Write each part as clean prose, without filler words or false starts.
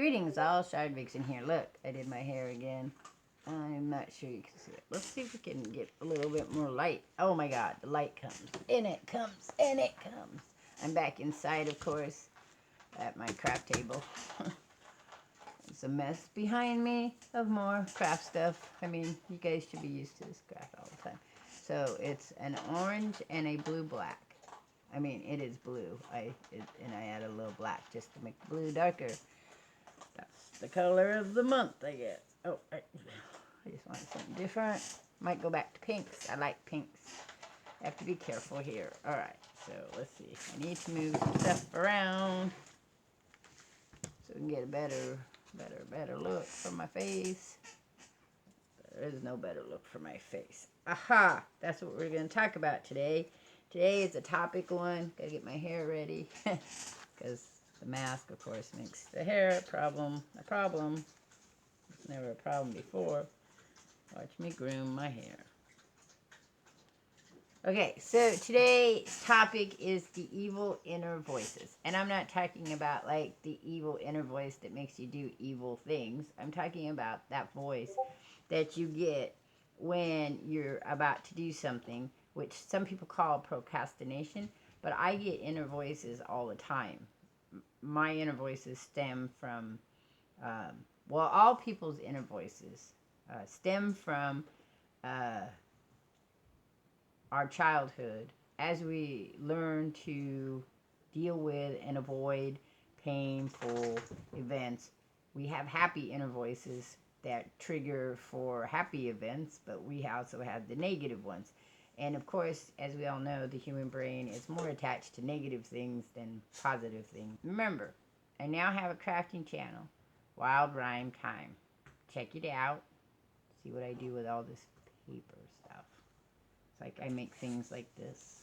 Greetings all, Shardvixen here. Look, I did my hair again. I'm not sure you can see it. Let's see if we can get a little bit more light. Oh my god, the light comes. And it comes. And it comes. I'm back inside, of course, at my craft table. It's a mess behind me of more craft stuff. I mean, you guys should be used to this craft all the time. So, it's an orange and a blue-black. I mean, it is blue. And I add a little black just to make the blue darker. That's the color of the month, I guess. Oh, I just want something different. Might go back to pinks. I like pinks. I have to be careful here. Alright, so let's see. I need to move some stuff around so we can get a better look for my face. There is no better look for my face. Aha! That's what we're going to talk about today. Today is a topic one. Gotta get my hair ready. Because the mask, of course, makes the hair a problem. It's never a problem before. Watch me groom my hair. Okay, so today's topic is the evil inner voices. And I'm not talking about, like, the evil inner voice that makes you do evil things. I'm talking about that voice that you get when you're about to do something, which some people call procrastination. But I get inner voices all the time. My inner voices stem from, well, all people's inner voices stem from our childhood as we learn to deal with and avoid painful events. We have happy inner voices that trigger for happy events, but we also have the negative ones. And of course, as we all know, the human brain is more attached to negative things than positive things. Remember, I now have a crafting channel, Wild Rhyme Time. Check it out. See what I do with all this paper stuff. It's like I make things like this.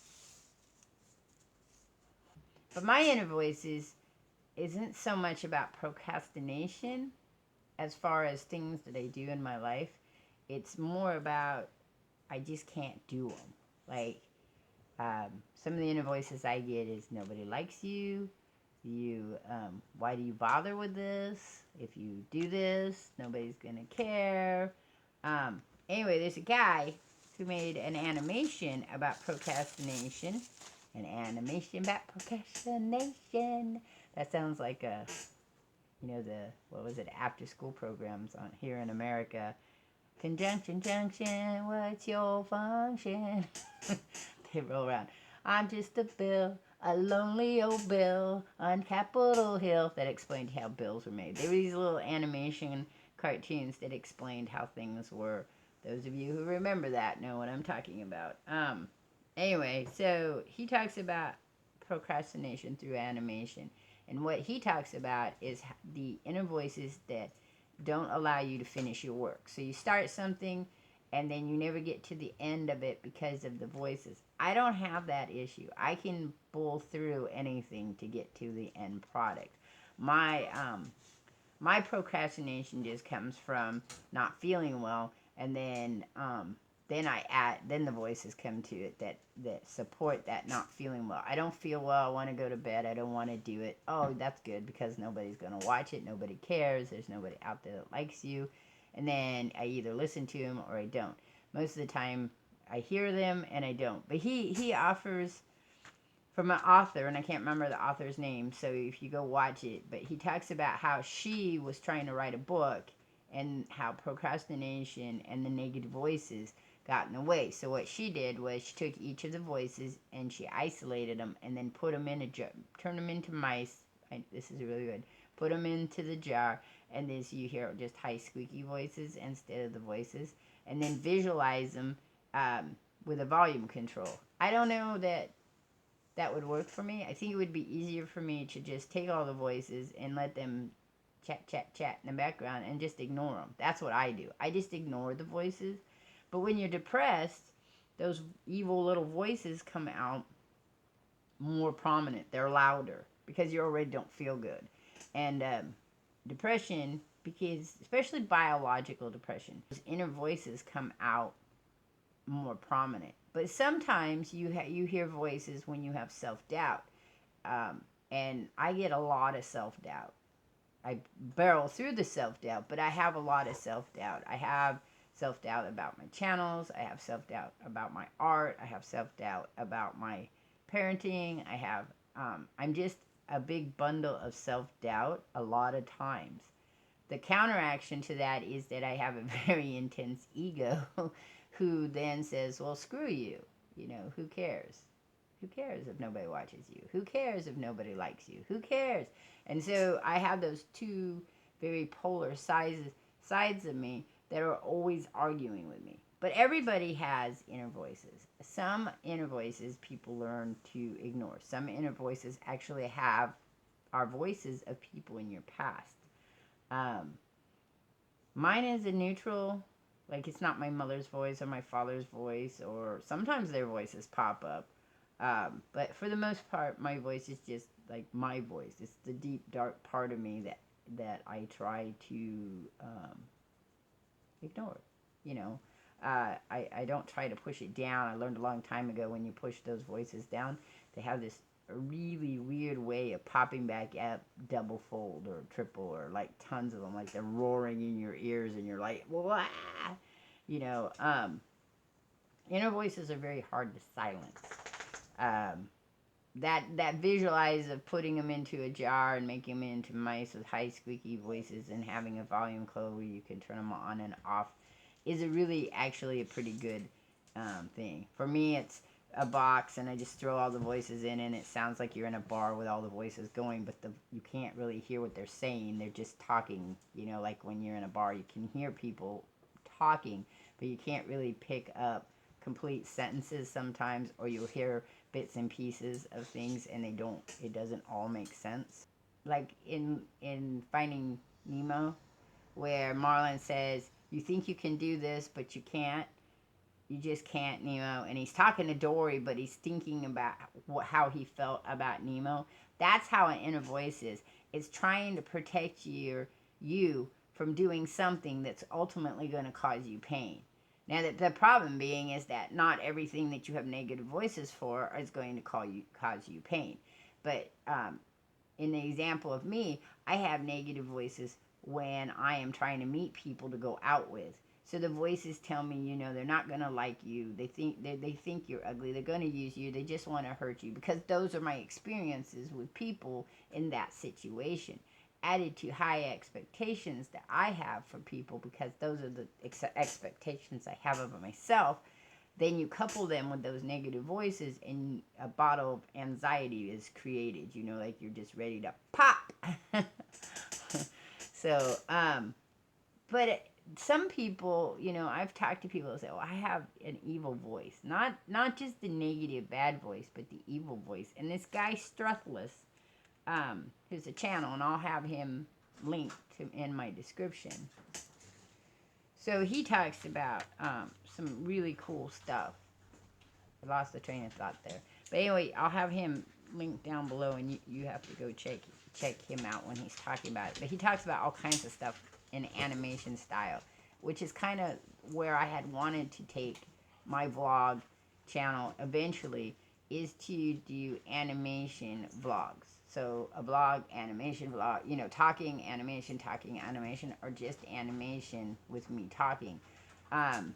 But my inner voices isn't so much about procrastination as far as things that I do in my life. It's more about I just can't do them. Like, some of the inner voices I get is nobody likes you. Why do you bother with this? If you do this, nobody's gonna care. Anyway, there's a guy who made an animation about procrastination. An animation about procrastination. That sounds like what was it, after school programs on here in America. Conjunction, junction, what's your function? They roll around. I'm just a bill, a lonely old bill on Capitol Hill. That explained how bills were made. They were these little animation cartoons that explained how things were. Those of you who remember that know what I'm talking about. Anyway, so he talks about procrastination through animation. And what he talks about is the inner voices that don't allow you to finish your work. So you start something and then you never get to the end of it because of the voices. I don't have that issue. I can bull through anything to get to the end product. My procrastination just comes from not feeling well, and then the voices come to it that support that not feeling well. I don't feel well, I want to go to bed, I don't want to do it. Oh, that's good, because nobody's going to watch it, nobody cares, there's nobody out there that likes you. And then I either listen to them or I don't. Most of the time I hear them and I don't. But he offers from an author, and I can't remember the author's name, so if you go watch it, but he talks about how she was trying to write a book and how procrastination and the negative voices got in the way. So what she did was she took each of the voices and she isolated them and then put them in a jar, turned them into mice. This is really good. Put them into the jar, and then so you hear just high squeaky voices instead of the voices, and then visualize them with a volume control. I don't know that would work for me. I think it would be easier for me to just take all the voices and let them chat in the background and just ignore them. That's what I do. I just ignore the voices. But when you're depressed, those evil little voices come out more prominent. They're louder because you already don't feel good. And depression, because especially biological depression, those inner voices come out more prominent. But sometimes you hear voices when you have self-doubt. And I get a lot of self-doubt. I barrel through the self-doubt, but I have a lot of self-doubt. I have self-doubt about my channels. I have self-doubt about my art. I have self-doubt about my parenting. I'm just a big bundle of self-doubt a lot of times. The counteraction to that is that I have a very intense ego who then says, well, screw you. Who cares? Who cares if nobody watches you? Who cares if nobody likes you? Who cares? And so I have those two very polar sides of me that are always arguing with me. But everybody has inner voices. Some inner voices people learn to ignore. Some inner voices actually are voices of people in your past. Mine is a neutral, like it's not my mother's voice or my father's voice, or sometimes their voices pop up. But for the most part, my voice is just like my voice. It's the deep, dark part of me that I try to ignore. I don't try to push it down. I learned a long time ago when you push those voices down, they have this really weird way of popping back up double fold or triple or like tons of them, like they're roaring in your ears and you're like, wah! You know, inner voices are very hard to silence. That visualize of putting them into a jar and making them into mice with high squeaky voices and having a volume code where you can turn them on and off is actually a pretty good thing. For me, it's a box and I just throw all the voices in and it sounds like you're in a bar with all the voices going, but you can't really hear what they're saying. They're just talking. Like when you're in a bar, you can hear people talking, but you can't really pick up complete sentences sometimes, or you'll hear bits and pieces of things and it doesn't all make sense. Like in Finding Nemo, where Marlin says, you think you can do this, but you can't. You just can't, Nemo. And he's talking to Dory, but he's thinking about how he felt about Nemo. That's how an inner voice is. It's trying to protect you from doing something that's ultimately going to cause you pain. Now, the problem being is that not everything that you have negative voices for is going to cause you pain. But in the example of me, I have negative voices when I am trying to meet people to go out with. So the voices tell me, they're not going to like you. They think you're ugly. They're going to use you. They just want to hurt you, because those are my experiences with people in that situation. Added to high expectations that I have for people, because those are the expectations I have of myself. Then you couple them with those negative voices and a bottle of anxiety is created, like you're just ready to pop. So, but some people, I've talked to people who say, well, I have an evil voice. Not just the negative bad voice, but the evil voice. And this guy, Struthless, who's a channel, and I'll have him linked in my description. So he talks about some really cool stuff. I lost the train of thought there. But anyway, I'll have him linked down below, and you have to go check him out when he's talking about it. But he talks about all kinds of stuff in animation style, which is kind of where I had wanted to take my vlog channel eventually, is to do animation vlogs. So a vlog, animation vlog, talking animation, or just animation with me talking. I'm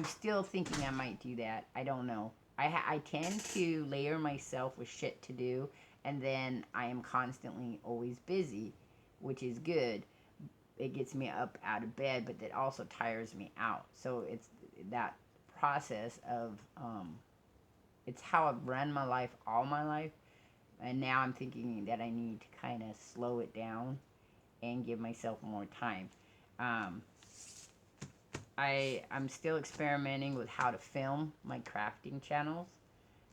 still thinking I might do that. I don't know. I tend to layer myself with shit to do, and then I am constantly always busy, which is good. It gets me up out of bed, but that also tires me out. So it's that process of, it's how I've run my life all my life. And now I'm thinking that I need to kind of slow it down and give myself more time. I'm still experimenting with how to film my crafting channels.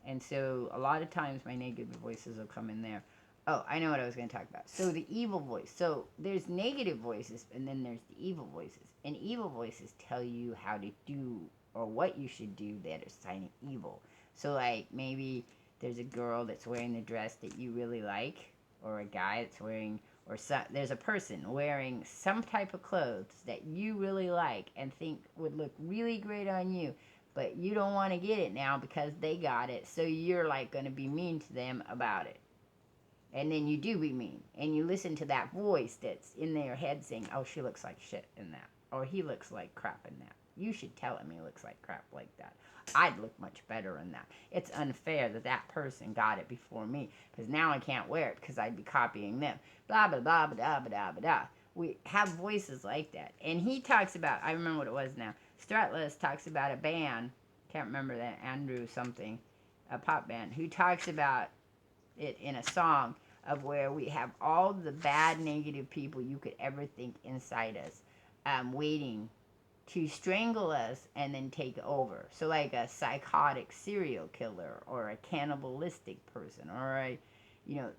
And so a lot of times my negative voices will come in there. Oh, I know what I was going to talk about. So the evil voice. So there's negative voices, and then there's the evil voices. And evil voices tell you how to do or what you should do that is kind of evil. So like maybe there's a girl that's wearing the dress that you really like, or a guy that's wearing, or there's a person wearing some type of clothes that you really like and think would look really great on you, but you don't want to get it now because they got it, so you're like going to be mean to them about it. And then you do be mean. And you listen to that voice that's in their head saying, oh, she looks like shit in that. Or he looks like crap in that. You should tell him he looks like crap like that. I'd look much better in that. It's unfair that that person got it before me. Because now I can't wear it because I'd be copying them. Blah, blah, blah, blah, blah, blah, blah. We have voices like that. And he talks about, I remember what it was now. Struthless talks about a band, can't remember that, Andrew something, a pop band, who talks about it in a song of where we have all the bad negative people you could ever think inside us, waiting to strangle us and then take over. So like a psychotic serial killer or a cannibalistic person or a, you know,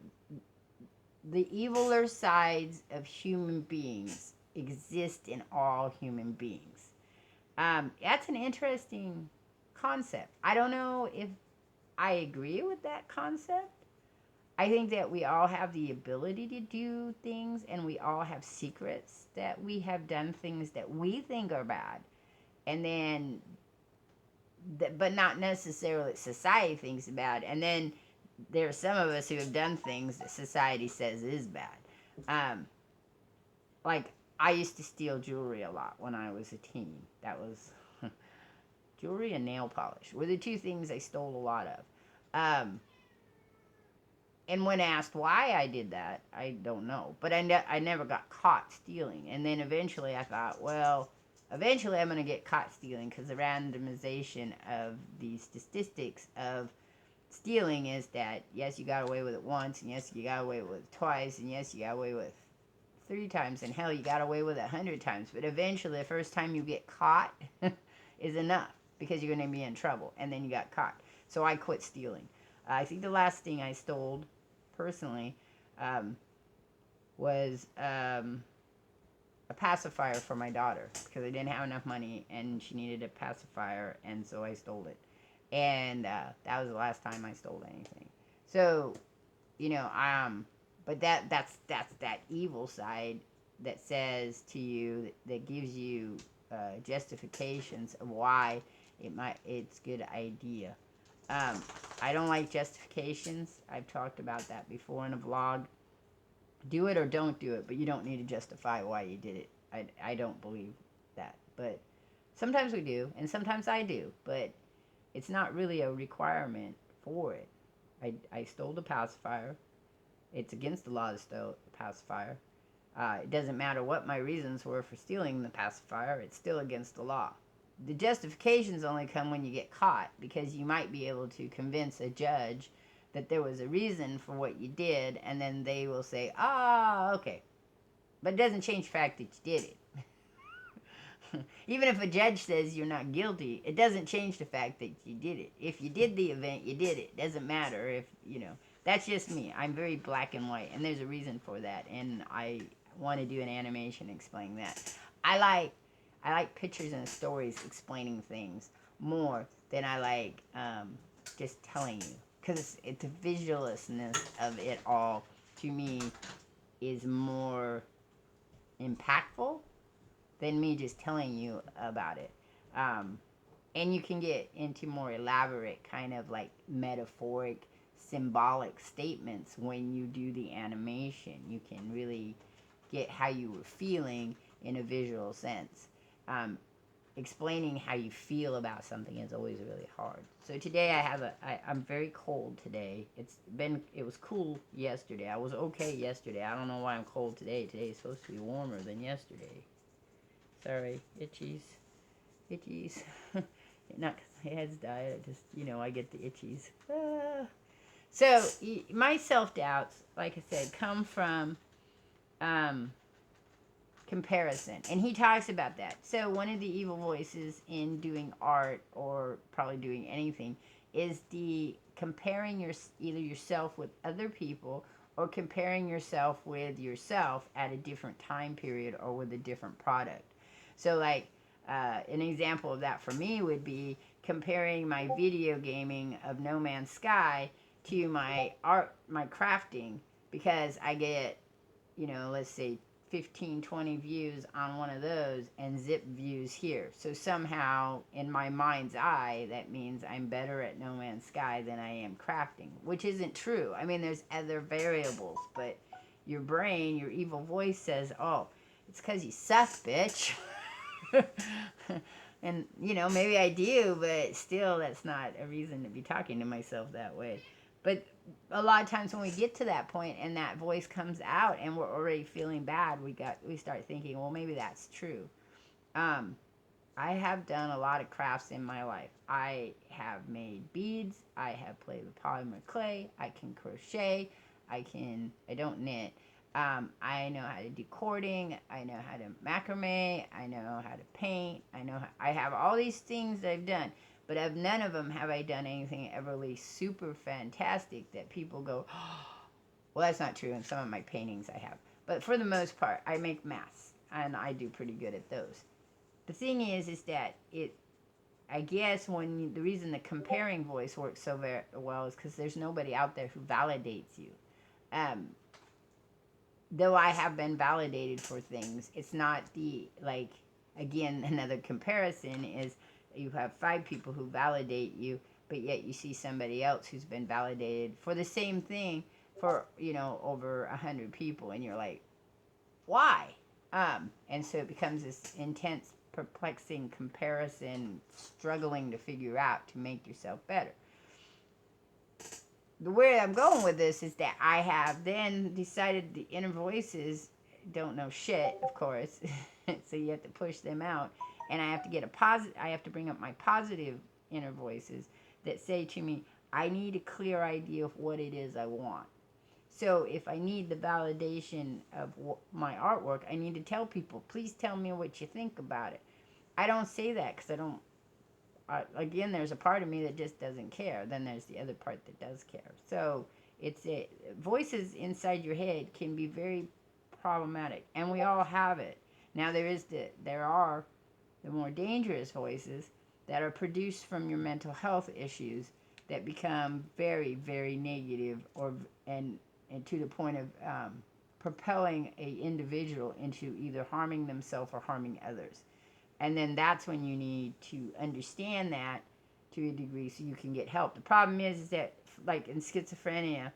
the eviler sides of human beings exist in all human beings. That's an interesting concept. I don't know if I agree with that concept. I think that we all have the ability to do things, and we all have secrets that we have done things that we think are bad. And then, but not necessarily society thinks bad. And then there are some of us who have done things that society says is bad. Um, like, I used to steal jewelry a lot when I was a teen. That was jewelry and nail polish were the two things I stole a lot of. And when asked why I did that, I don't know. But I never got caught stealing. And then eventually I thought, well, eventually I'm going to get caught stealing because the randomization of the statistics of stealing is that, yes, you got away with it once, and yes, you got away with it twice, and yes, you got away with it 3 times, and hell, you got away with it 100 times. But eventually, the first time you get caught is enough because you're going to be in trouble, and then you got caught. So I quit stealing. I think the last thing I stole, personally, was a pacifier for my daughter because I didn't have enough money, and she needed a pacifier, and so I stole it. And that was the last time I stole anything. So, you know, but that's that evil side that says to you, that gives you justifications of why it's a good idea. I don't like justifications. I've talked about that before in a vlog. Do it or don't do it, but you don't need to justify why you did it. I don't believe that. But sometimes we do, and sometimes I do, but it's not really a requirement for it. I stole the pacifier. It's against the law to steal the pacifier. It doesn't matter what my reasons were for stealing the pacifier. It's still against the law. The justifications only come when you get caught, because you might be able to convince a judge that there was a reason for what you did, and then they will say, okay. But it doesn't change the fact that you did it. Even if a judge says you're not guilty, it doesn't change the fact that you did it. If you did the event, you did it. Doesn't matter if, that's just me. I'm very black and white, and there's a reason for that, and I want to do an animation explaining that. I like pictures and stories explaining things more than I like just telling you. Because it's the visualness of it all, to me, is more impactful than me just telling you about it. And you can get into more elaborate kind of like metaphoric, symbolic statements when you do the animation. You can really get how you were feeling in a visual sense. Explaining how you feel about something is always really hard. So today I'm very cold today. It was cool yesterday. I was okay yesterday. I don't know why I'm cold today. Today is supposed to be warmer than yesterday. Sorry, itchies. Not because my head's dyed. I just, I get the itchies. So my self-doubts, like I said, come from comparison, and he talks about that. So one of the evil voices in doing art, or probably doing anything, is the comparing either yourself with other people, or comparing yourself with yourself at a different time period, or with a different product. So like an example of that for me would be comparing my video gaming of No Man's Sky to my art, my crafting, because I get, let's say 15, 20 views on one of those and zip views here. So somehow, in my mind's eye, that means I'm better at No Man's Sky than I am crafting, which isn't true. I mean, there's other variables, but your brain, your evil voice says, oh, it's because you suck, bitch. And, you know, maybe I do, but still, that's not a reason to be talking to myself that way. But a lot of times when we get to that point and that voice comes out and we're already feeling bad, we start thinking, well, maybe that's true. I have done a lot of crafts in my life. I have made beads. I have played with polymer clay. I can crochet. I don't knit. I know how to do cording. I know how to macrame. I know how to paint. I have all these things that I've done. But of none of them have I done anything everly super fantastic that people go, oh, well, that's not true. In some of my paintings I have. But for the most part, I make masks. And I do pretty good at those. The thing is that I guess the reason the comparing voice works so very well is because there's nobody out there who validates you. Though I have been validated for things, it's not again, another comparison is you have 5 people who validate you, but yet you see somebody else who's been validated for the same thing for, over 100 people, and you're like, why? And so it becomes this intense, perplexing comparison, struggling to figure out to make yourself better. The way I'm going with this is that I have then decided the inner voices don't know shit, of course, so you have to push them out, and I have to bring up my positive inner voices that say to me, I need a clear idea of what it is I want. So if I need the validation of my artwork, I need to tell people, please tell me what you think about it. I don't say that because again, there's a part of me that just doesn't care. Then there's the other part that does care. So voices inside your head can be very problematic, and we all have it. Now there are the more dangerous voices that are produced from your mental health issues that become very, very negative and to the point of propelling a individual into either harming themselves or harming others. And then that's when you need to understand that to a degree so you can get help. The problem is that, like in schizophrenia,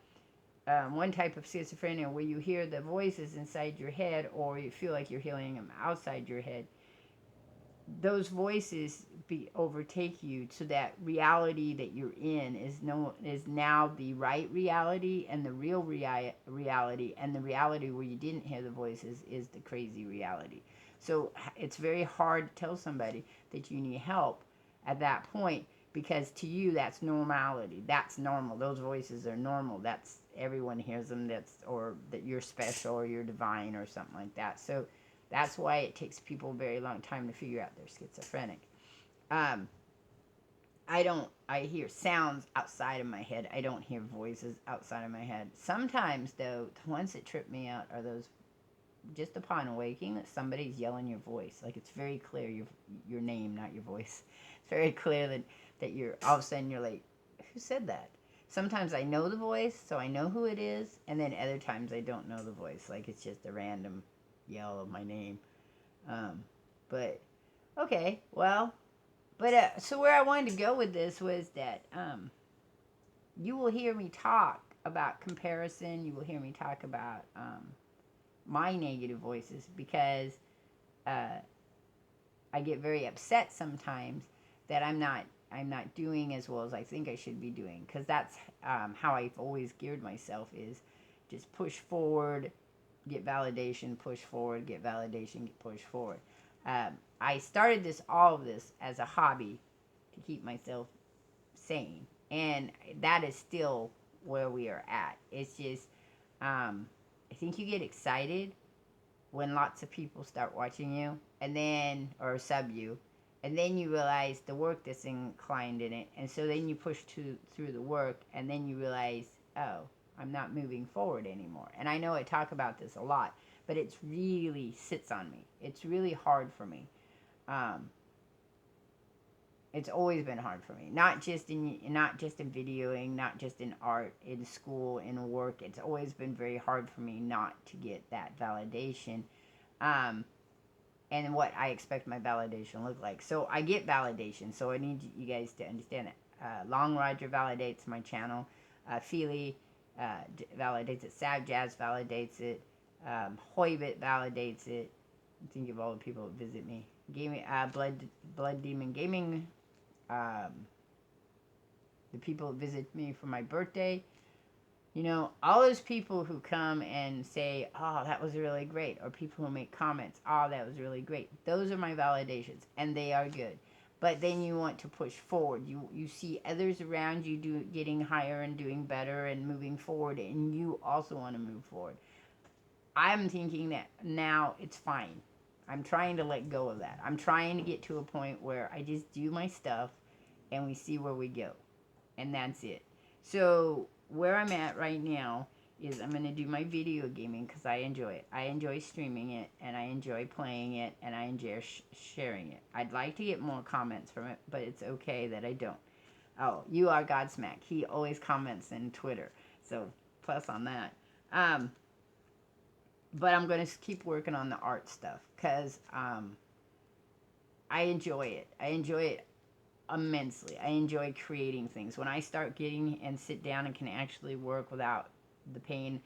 one type of schizophrenia where you hear the voices inside your head or you feel like you're hearing them outside your head, those voices overtake you, so that reality that you're in is now the right reality, and the real reality, and the reality where you didn't hear the voices is the crazy reality. So it's very hard to tell somebody that you need help at that point, because to you that's normality. That's normal. Those voices are normal. That's everyone hears them. Or that you're special or you're divine or something like that. So that's why it takes people a very long time to figure out they're schizophrenic. I hear sounds outside of my head. I don't hear voices outside of my head. Sometimes, though, the ones that trip me out are those, just upon awaking, that somebody's yelling your voice. Like, it's very clear your name, not your voice. It's very clear that you're, all of a sudden you're like, who said that? Sometimes I know the voice, so I know who it is, and then other times I don't know the voice. Like, it's just a random yell of my name. But okay, well, but so where I wanted to go with this was that you will hear me talk about comparison. You will hear me talk about my negative voices, because I get very upset sometimes that I'm not doing as well as I think I should be doing, because that's how I've always geared myself, is just push forward, get validation, push forward, get validation, push forward. I started all of this as a hobby to keep myself sane, and that is still where we are at. It's just, I think you get excited when lots of people start watching you, or sub you, and then you realize the work that's inclined in it, and so then you push through the work, and then you realize, oh, I'm not moving forward anymore. And I know I talk about this a lot, but it really sits on me. It's really hard for me. It's always been hard for me. Not just in videoing, not just in art, in school, in work. It's always been very hard for me not to get that validation, Um, and what I expect my validation to look like. So I get validation. So I need you guys to understand it. Long Roger validates my channel. Feely validates it. Sav Jazz validates it. Hoybit validates it. Think of all the people that visit me. Gaming, Blood Demon Gaming. Um, the people that visit me for my birthday. You know, all those people who come and say, oh, that was really great, or people who make comments, oh, that was really great. Those are my validations, and they are good. But then you want to push forward. You see others around you getting higher and doing better and moving forward, and you also want to move forward. I'm thinking that now it's fine. I'm trying to let go of that. I'm trying to get to a point where I just do my stuff, and we see where we go. And that's it. So where I'm at right now is I'm going to do my video gaming because I enjoy it. I enjoy streaming it, and I enjoy playing it, and I enjoy sharing it. I'd like to get more comments from it, but it's okay that I don't. Oh, you are Godsmack. He always comments in Twitter, so plus on that. But I'm going to keep working on the art stuff because I enjoy it. I enjoy it immensely. I enjoy creating things. When I start getting and sit down and can actually work without the pain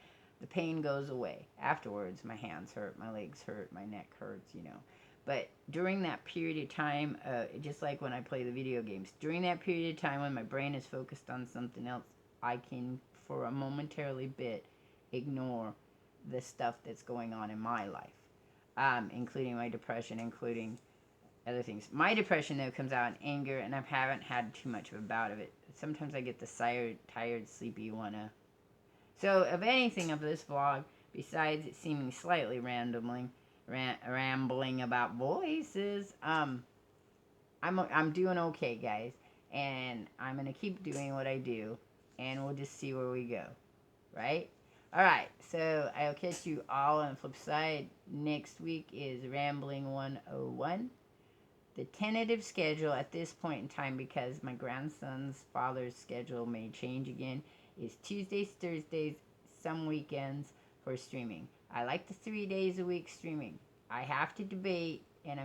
goes away. Afterwards, my hands hurt, my legs hurt, my neck hurts, you know. But during that period of time, just like when I play the video games, during that period of time when my brain is focused on something else, I can, for a momentarily bit, ignore the stuff that's going on in my life, including my depression, including other things. My depression, though, comes out in anger, and I haven't had too much of a bout of it. Sometimes I get the tired, sleepy wanna. So, of anything of this vlog, besides it seeming slightly rambling about voices, I'm doing okay, guys, and I'm gonna keep doing what I do, and we'll just see where we go, right? All right, so I'll catch you all on the flip side. Next week is Rambling 101. The tentative schedule at this point in time, because my grandson's father's schedule may change again, is Tuesdays, Thursdays, some weekends for streaming. I like the 3 days a week streaming. I have to debate, and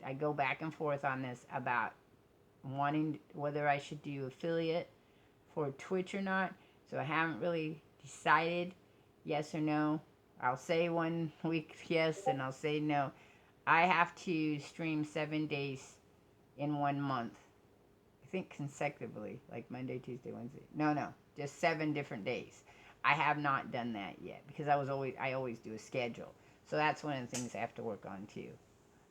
I go back and forth on this about wanting whether I should do affiliate for Twitch or not. So I haven't really decided yes or no. I'll say one week yes, and I'll say no. I have to stream 7 days in 1 month. I think consecutively, like Monday, Tuesday, Wednesday. No, just 7 different days. I have not done that yet because I always do a schedule. So that's one of the things I have to work on too.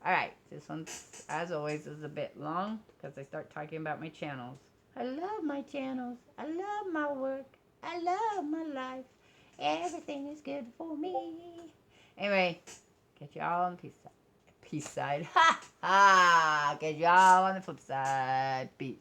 All right, this one, as always, is a bit long because I start talking about my channels. I love my channels. I love my work. I love my life. Everything is good for me. Anyway, catch y'all on peace side. Ha ha! Catch y'all on the flip side. Peace.